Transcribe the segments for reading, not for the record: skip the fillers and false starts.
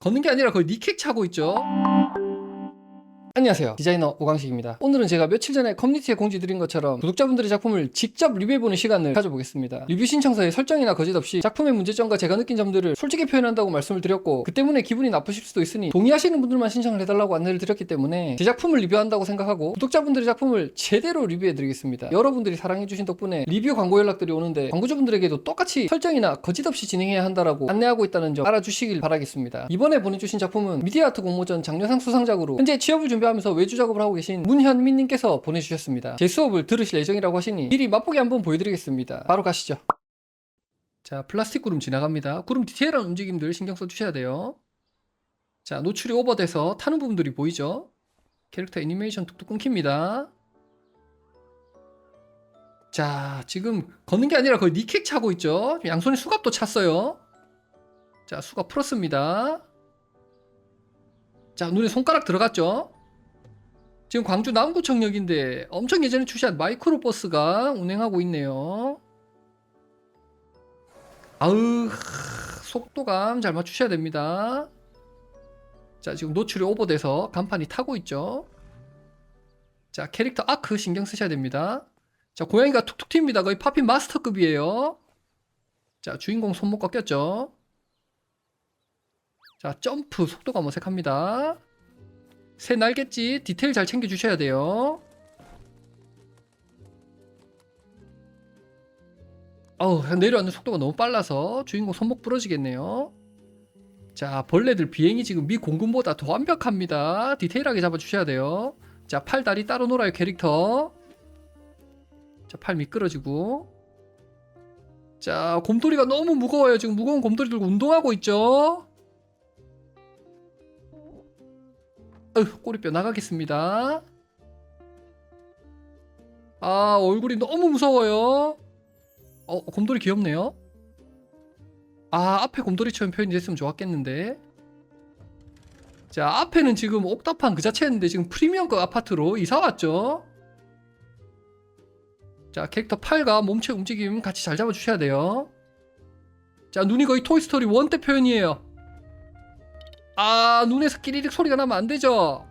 걷는 게 아니라 거의 니킥 차고 있죠. 안녕하세요, 디자이너 오광식입니다. 오늘은 제가 며칠 전에 커뮤니티에 공지드린 것처럼 구독자분들의 작품을 직접 리뷰해보는 시간을 가져보겠습니다. 리뷰 신청서에 설정이나 거짓 없이 작품의 문제점과 제가 느낀 점들을 솔직히 표현한다고 말씀을 드렸고, 그 때문에 기분이 나쁘실 수도 있으니 동의하시는 분들만 신청을 해달라고 안내를 드렸기 때문에 제 작품을 리뷰한다고 생각하고 구독자분들의 작품을 제대로 리뷰해드리겠습니다. 여러분들이 사랑해주신 덕분에 리뷰 광고 연락들이 오는데 광고주분들에게도 똑같이 설정이나 거짓 없이 진행해야 한다라고 안내하고 있다는 점 알아주시길 바라겠습니다. 이번에 보내주신 작품은 미디어아트 공모전 장려상 수상작으로 현재 취업을 준비하면서 외주 작업을 하고 계신 문현민님께서 보내주셨습니다. 제 수업을 들으실 예정이라고 하시니 미리 맛보기 한번 보여드리겠습니다. 바로 가시죠. 자, 플라스틱 구름 지나갑니다. 구름 디테일한 움직임들 신경 써주셔야 돼요. 자, 노출이 오버돼서 타는 부분들이 보이죠? 캐릭터 애니메이션 툭툭 끊깁니다. 자, 지금 걷는 게 아니라 거의 니킥 차고 있죠? 양손에 수갑도 찼어요. 자, 수갑 풀었습니다. 자, 눈에 손가락 들어갔죠? 지금 광주 남구청역인데 엄청 예전에 출시한 마이크로버스가 운행하고 있네요. 아으, 속도감 잘 맞추셔야 됩니다. 자, 지금 노출이 오버돼서 간판이 타고 있죠. 자, 캐릭터 아크 신경 쓰셔야 됩니다. 자, 고양이가 툭툭 튑니다. 거의 파핀 마스터급이에요. 자, 주인공 손목 꺾였죠. 자, 점프 속도가 어색합니다. 새 날갯짓 디테일 잘 챙겨주셔야 돼요. 내려앉는 속도가 너무 빨라서 주인공 손목 부러지겠네요. 자, 벌레들 비행이 지금 미 공군보다 더 완벽합니다. 디테일하게 잡아주셔야 돼요. 자, 팔 다리 따로 놀아요 캐릭터. 자, 팔 미끄러지고. 자, 곰돌이가 너무 무거워요. 지금 무거운 곰돌이 들고 운동하고 있죠. 꼬리뼈 나가겠습니다. 얼굴이 너무 무서워요. 곰돌이 귀엽네요. 앞에 곰돌이처럼 표현이 됐으면 좋았겠는데. 자, 앞에는 지금 옥탑방 그 자체였는데 지금 프리미엄급 아파트로 이사 왔죠. 자, 캐릭터 팔과 몸체 움직임 같이 잘 잡아주셔야 돼요. 자, 눈이 거의 토이스토리 1 때 표현이에요. 눈에서 끼리릭 소리가 나면 안 되죠.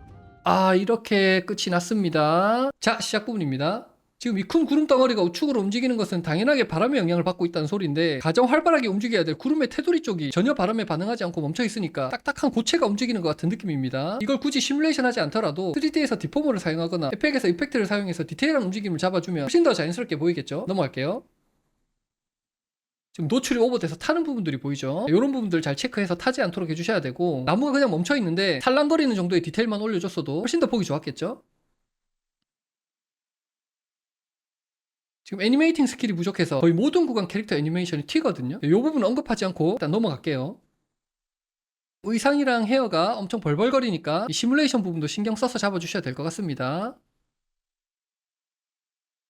이렇게 끝이 났습니다. 자, 시작 부분입니다. 지금 이 큰 구름 덩어리가 우측으로 움직이는 것은 당연하게 바람의 영향을 받고 있다는 소리인데, 가장 활발하게 움직여야 될 구름의 테두리 쪽이 전혀 바람에 반응하지 않고 멈춰 있으니까 딱딱한 고체가 움직이는 것 같은 느낌입니다. 이걸 굳이 시뮬레이션 하지 않더라도 3D에서 디포머를 사용하거나 에펙에서 이펙트를 사용해서 디테일한 움직임을 잡아주면 훨씬 더 자연스럽게 보이겠죠. 넘어갈게요. 지금 노출이 오버돼서 타는 부분들이 보이죠. 이런 부분들 잘 체크해서 타지 않도록 해주셔야 되고, 나무가 그냥 멈춰 있는데 살랑거리는 정도의 디테일만 올려줬어도 훨씬 더 보기 좋았겠죠. 지금 애니메이팅 스킬이 부족해서 거의 모든 구간 캐릭터 애니메이션이 튀거든요. 이 부분 언급하지 않고 일단 넘어갈게요. 의상이랑 헤어가 엄청 벌벌거리니까 이 시뮬레이션 부분도 신경 써서 잡아주셔야 될 것 같습니다.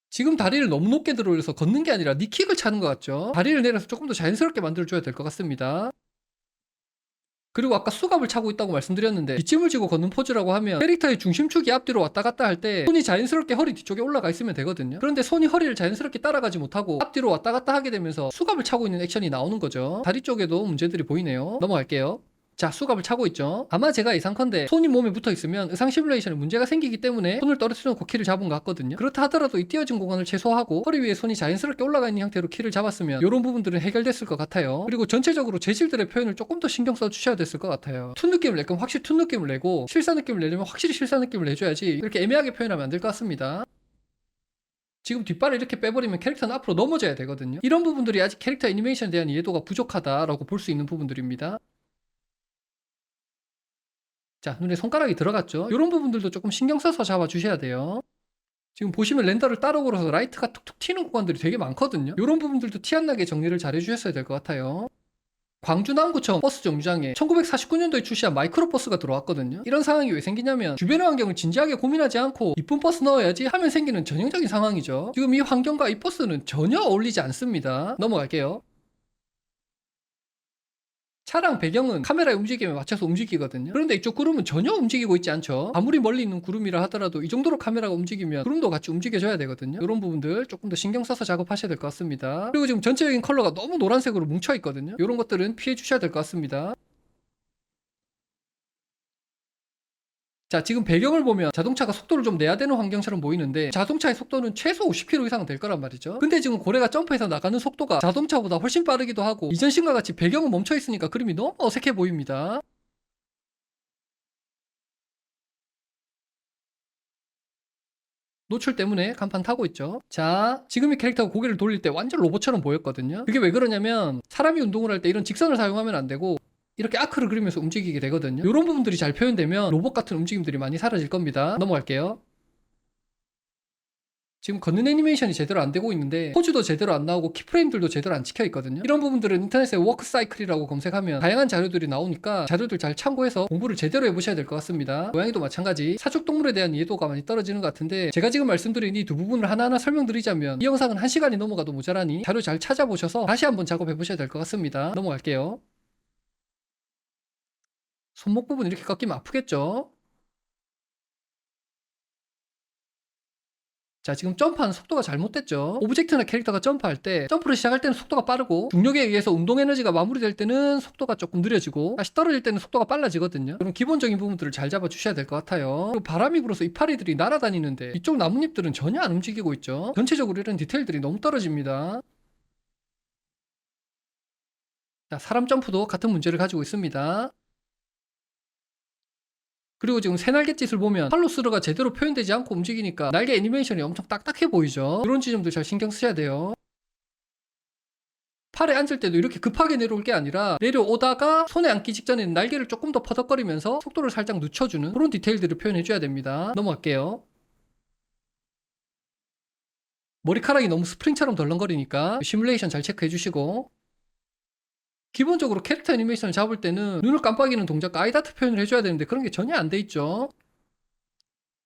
지금 다리를 너무 높게 들어 올려서 걷는 게 아니라 니킥을 차는 것 같죠. 다리를 내려서 조금 더 자연스럽게 만들어줘야 될 것 같습니다. 그리고 아까 수갑을 차고 있다고 말씀드렸는데, 뒷짐을 지고 걷는 포즈라고 하면 캐릭터의 중심축이 앞뒤로 왔다 갔다 할 때 손이 자연스럽게 허리 뒤쪽에 올라가 있으면 되거든요. 그런데 손이 허리를 자연스럽게 따라가지 못하고 앞뒤로 왔다 갔다 하게 되면서 수갑을 차고 있는 액션이 나오는 거죠. 다리 쪽에도 문제들이 보이네요. 넘어갈게요. 자, 수갑을 차고 있죠. 아마 제가 예상컨대 손이 몸에 붙어 있으면 의상 시뮬레이션에 문제가 생기기 때문에 손을 떨어뜨려 놓고 키를 잡은 것 같거든요. 그렇다 하더라도 이 띄어진 공간을 최소화하고 허리 위에 손이 자연스럽게 올라가 있는 형태로 키를 잡았으면 이런 부분들은 해결됐을 것 같아요. 그리고 전체적으로 재질들의 표현을 조금 더 신경 써 주셔야 됐을 것 같아요. 툰 느낌을 낼 거면 확실히 툰 느낌을 내고, 실사 느낌을 내려면 확실히 실사 느낌을 내줘야지 이렇게 애매하게 표현하면 안 될 것 같습니다. 지금 뒷발을 이렇게 빼버리면 캐릭터는 앞으로 넘어져야 되거든요. 이런 부분들이 아직 캐릭터 애니메이션에 대한 이해도가 부족하다라고 볼 수 있는 부분들입니다. 자, 눈에 손가락이 들어갔죠. 이런 부분들도 조금 신경 써서 잡아주셔야 돼요. 지금 보시면 렌더를 따로 걸어서 라이트가 툭툭 튀는 구간들이 되게 많거든요. 이런 부분들도 티 안 나게 정리를 잘 해주셨어야 될 것 같아요. 광주 남구청 버스 정류장에 1949년도에 출시한 마이크로버스가 들어왔거든요. 이런 상황이 왜 생기냐면, 주변의 환경을 진지하게 고민하지 않고 이쁜 버스 넣어야지 하면 생기는 전형적인 상황이죠. 지금 이 환경과 이 버스는 전혀 어울리지 않습니다. 넘어갈게요. 차량 배경은 카메라의 움직임에 맞춰서 움직이거든요. 그런데 이쪽 구름은 전혀 움직이고 있지 않죠. 아무리 멀리 있는 구름이라 하더라도 이 정도로 카메라가 움직이면 구름도 같이 움직여줘야 되거든요. 이런 부분들 조금 더 신경 써서 작업하셔야 될 것 같습니다. 그리고 지금 전체적인 컬러가 너무 노란색으로 뭉쳐 있거든요. 이런 것들은 피해 주셔야 될 것 같습니다. 자, 지금 배경을 보면 자동차가 속도를 좀 내야 되는 환경처럼 보이는데 자동차의 속도는 최소 50km 이상은 될 거란 말이죠. 근데 지금 고래가 점프해서 나가는 속도가 자동차보다 훨씬 빠르기도 하고 이전 씬과 같이 배경은 멈춰 있으니까 그림이 너무 어색해 보입니다. 노출 때문에 간판 타고 있죠. 자, 지금 이 캐릭터가 고개를 돌릴 때 완전 로봇처럼 보였거든요. 그게 왜 그러냐면 사람이 운동을 할 때 이런 직선을 사용하면 안 되고 이렇게 아크를 그리면서 움직이게 되거든요. 이런 부분들이 잘 표현되면 로봇 같은 움직임들이 많이 사라질 겁니다. 넘어갈게요. 지금 걷는 애니메이션이 제대로 안 되고 있는데 포즈도 제대로 안 나오고 키프레임들도 제대로 안 찍혀 있거든요. 이런 부분들은 인터넷에 워크 사이클이라고 검색하면 다양한 자료들이 나오니까 자료들 잘 참고해서 공부를 제대로 해보셔야 될 것 같습니다. 고양이도 마찬가지 사족동물에 대한 이해도가 많이 떨어지는 것 같은데 제가 지금 말씀드린 이 두 부분을 하나하나 설명드리자면 이 영상은 1시간이 넘어가도 모자라니 자료 잘 찾아보셔서 다시 한번 작업해 보셔야 될 것 같습니다. 넘어갈게요. 손목 부분 이렇게 꺾이면 아프겠죠? 자, 지금 점프하는 속도가 잘못됐죠. 오브젝트나 캐릭터가 점프할 때 점프를 시작할 때는 속도가 빠르고 중력에 의해서 운동 에너지가 마무리될 때는 속도가 조금 느려지고 다시 떨어질 때는 속도가 빨라지거든요. 그런 기본적인 부분들을 잘 잡아 주셔야 될 것 같아요. 그리고 바람이 불어서 이파리들이 날아다니는데 이쪽 나뭇잎들은 전혀 안 움직이고 있죠. 전체적으로 이런 디테일들이 너무 떨어집니다. 자, 사람 점프도 같은 문제를 가지고 있습니다. 그리고 지금 새날갯짓을 보면 팔로스루가 제대로 표현되지 않고 움직이니까 날개 애니메이션이 엄청 딱딱해 보이죠. 이런 지점들 잘 신경 쓰셔야 돼요. 팔에 앉을 때도 이렇게 급하게 내려올 게 아니라 내려오다가 손에 앉기 직전에는 날개를 조금 더 퍼덕거리면서 속도를 살짝 늦춰주는 그런 디테일들을 표현해 줘야 됩니다. 넘어갈게요. 머리카락이 너무 스프링처럼 덜렁거리니까 시뮬레이션 잘 체크해 주시고 기본적으로 캐릭터 애니메이션을 잡을 때는 눈을 깜빡이는 동작과 아이다트 표현을 해줘야 되는데 그런 게 전혀 안 돼 있죠.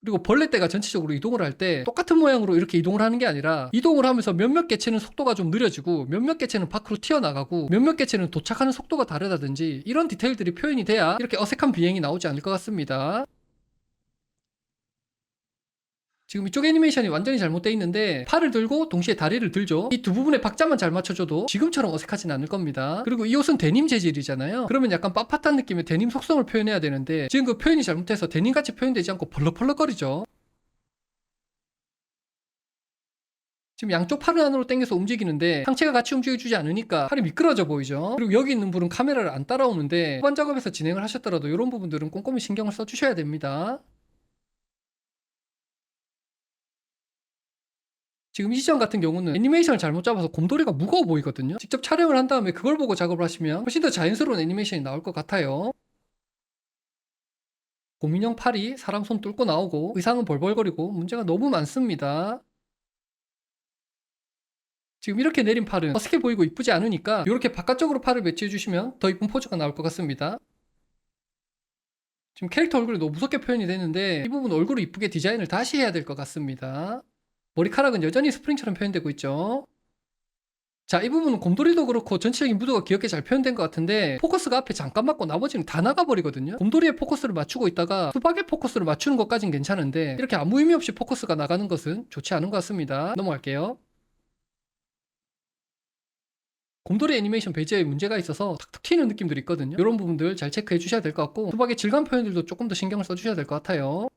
그리고 벌레떼가 전체적으로 이동을 할 때 똑같은 모양으로 이렇게 이동을 하는 게 아니라 이동을 하면서 몇몇 개체는 속도가 좀 느려지고 몇몇 개체는 밖으로 튀어나가고 몇몇 개체는 도착하는 속도가 다르다든지 이런 디테일들이 표현이 돼야 이렇게 어색한 비행이 나오지 않을 것 같습니다. 지금 이쪽 애니메이션이 완전히 잘못되어 있는데 팔을 들고 동시에 다리를 들죠. 이 두 부분의 박자만 잘 맞춰줘도 지금처럼 어색하진 않을 겁니다. 그리고 이 옷은 데님 재질이잖아요. 그러면 약간 빳빳한 느낌의 데님 속성을 표현해야 되는데 지금 그 표현이 잘못해서 데님같이 표현되지 않고 벌럭벌럭거리죠. 지금 양쪽 팔을 안으로 당겨서 움직이는데 상체가 같이 움직여주지 않으니까 팔이 미끄러져 보이죠. 그리고 여기 있는 분은 카메라를 안 따라오는데 후반 작업에서 진행을 하셨더라도 이런 부분들은 꼼꼼히 신경을 써주셔야 됩니다. 지금 이 시점 같은 경우는 애니메이션을 잘못 잡아서 곰돌이가 무거워 보이거든요. 직접 촬영을 한 다음에 그걸 보고 작업을 하시면 훨씬 더 자연스러운 애니메이션이 나올 것 같아요. 곰인형 팔이 사람 손 뚫고 나오고 의상은 벌벌거리고 문제가 너무 많습니다. 지금 이렇게 내린 팔은 어색해 보이고 이쁘지 않으니까 이렇게 바깥쪽으로 팔을 매치해 주시면 더 이쁜 포즈가 나올 것 같습니다. 지금 캐릭터 얼굴이 너무 무섭게 표현이 되는데 이 부분 얼굴을 이쁘게 디자인을 다시 해야 될 것 같습니다. 머리카락은 여전히 스프링처럼 표현되고 있죠. 자, 이 부분은 곰돌이도 그렇고 전체적인 무드가 귀엽게 잘 표현된 것 같은데 포커스가 앞에 잠깐 맞고 나머지는 다 나가버리거든요. 곰돌이의 포커스를 맞추고 있다가 수박의 포커스를 맞추는 것까진 괜찮은데 이렇게 아무 의미 없이 포커스가 나가는 것은 좋지 않은 것 같습니다. 넘어갈게요. 곰돌이 애니메이션 배지에 문제가 있어서 탁탁 튀는 느낌들이 있거든요. 이런 부분들 잘 체크해 주셔야 될 것 같고 수박의 질감 표현들도 조금 더 신경을 써주셔야 될 것 같아요.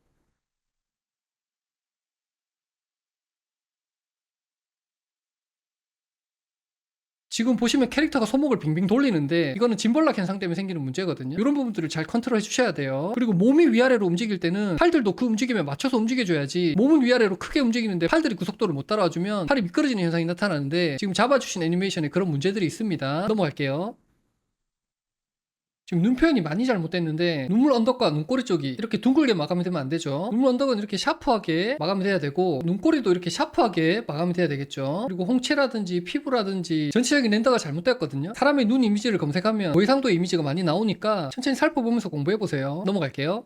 지금 보시면 캐릭터가 손목을 빙빙 돌리는데 이거는 짐벌락 현상 때문에 생기는 문제거든요. 이런 부분들을 잘 컨트롤 해 주셔야 돼요. 그리고 몸이 위아래로 움직일 때는 팔들도 그 움직임에 맞춰서 움직여줘야지 몸은 위아래로 크게 움직이는데 팔들이 그 속도를 못 따라와주면 팔이 미끄러지는 현상이 나타나는데 지금 잡아주신 애니메이션에 그런 문제들이 있습니다. 넘어갈게요. 지금 눈 표현이 많이 잘못됐는데 눈물 언덕과 눈꼬리 쪽이 이렇게 둥글게 마감이 되면 안 되죠. 눈물 언덕은 이렇게 샤프하게 마감이 돼야 되고 눈꼬리도 이렇게 샤프하게 마감이 돼야 되겠죠. 그리고 홍채라든지 피부라든지 전체적인 렌더가 잘못됐거든요. 사람의 눈 이미지를 검색하면 고해상도의 이미지가 많이 나오니까 천천히 살펴보면서 공부해보세요. 넘어갈게요.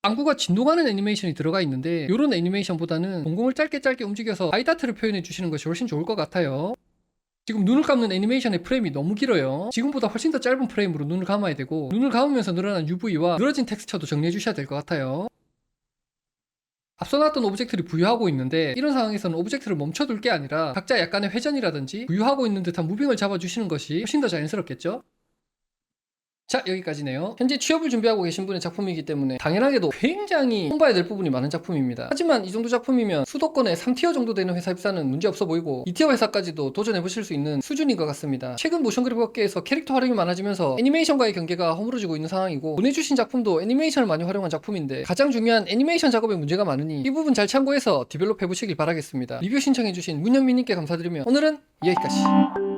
안구가 진동하는 애니메이션이 들어가 있는데 이런 애니메이션보다는 동공을 짧게 움직여서 아이다트를 표현해 주시는 것이 훨씬 좋을 것 같아요. 지금 눈을 감는 애니메이션의 프레임이 너무 길어요. 지금보다 훨씬 더 짧은 프레임으로 눈을 감아야 되고 눈을 감으면서 늘어난 UV와 늘어진 텍스처도 정리해 주셔야 될 것 같아요. 앞서 나왔던 오브젝트를 부유하고 있는데 이런 상황에서는 오브젝트를 멈춰둘 게 아니라 각자 약간의 회전이라든지 부유하고 있는 듯한 무빙을 잡아주시는 것이 훨씬 더 자연스럽겠죠? 자, 여기까지네요. 현재 취업을 준비하고 계신 분의 작품이기 때문에 당연하게도 굉장히 홍보해야 될 부분이 많은 작품입니다. 하지만 이 정도 작품이면 수도권의 3티어 정도 되는 회사 입사는 문제 없어 보이고 2티어 회사까지도 도전해보실 수 있는 수준인 것 같습니다. 최근 모션그래픽 업계에서 캐릭터 활용이 많아지면서 애니메이션과의 경계가 허물어지고 있는 상황이고, 보내주신 작품도 애니메이션을 많이 활용한 작품인데 가장 중요한 애니메이션 작업에 문제가 많으니 이 부분 잘 참고해서 디벨롭 해보시길 바라겠습니다. 리뷰 신청해주신 문현민님께 감사드리며 오늘은 여기까지.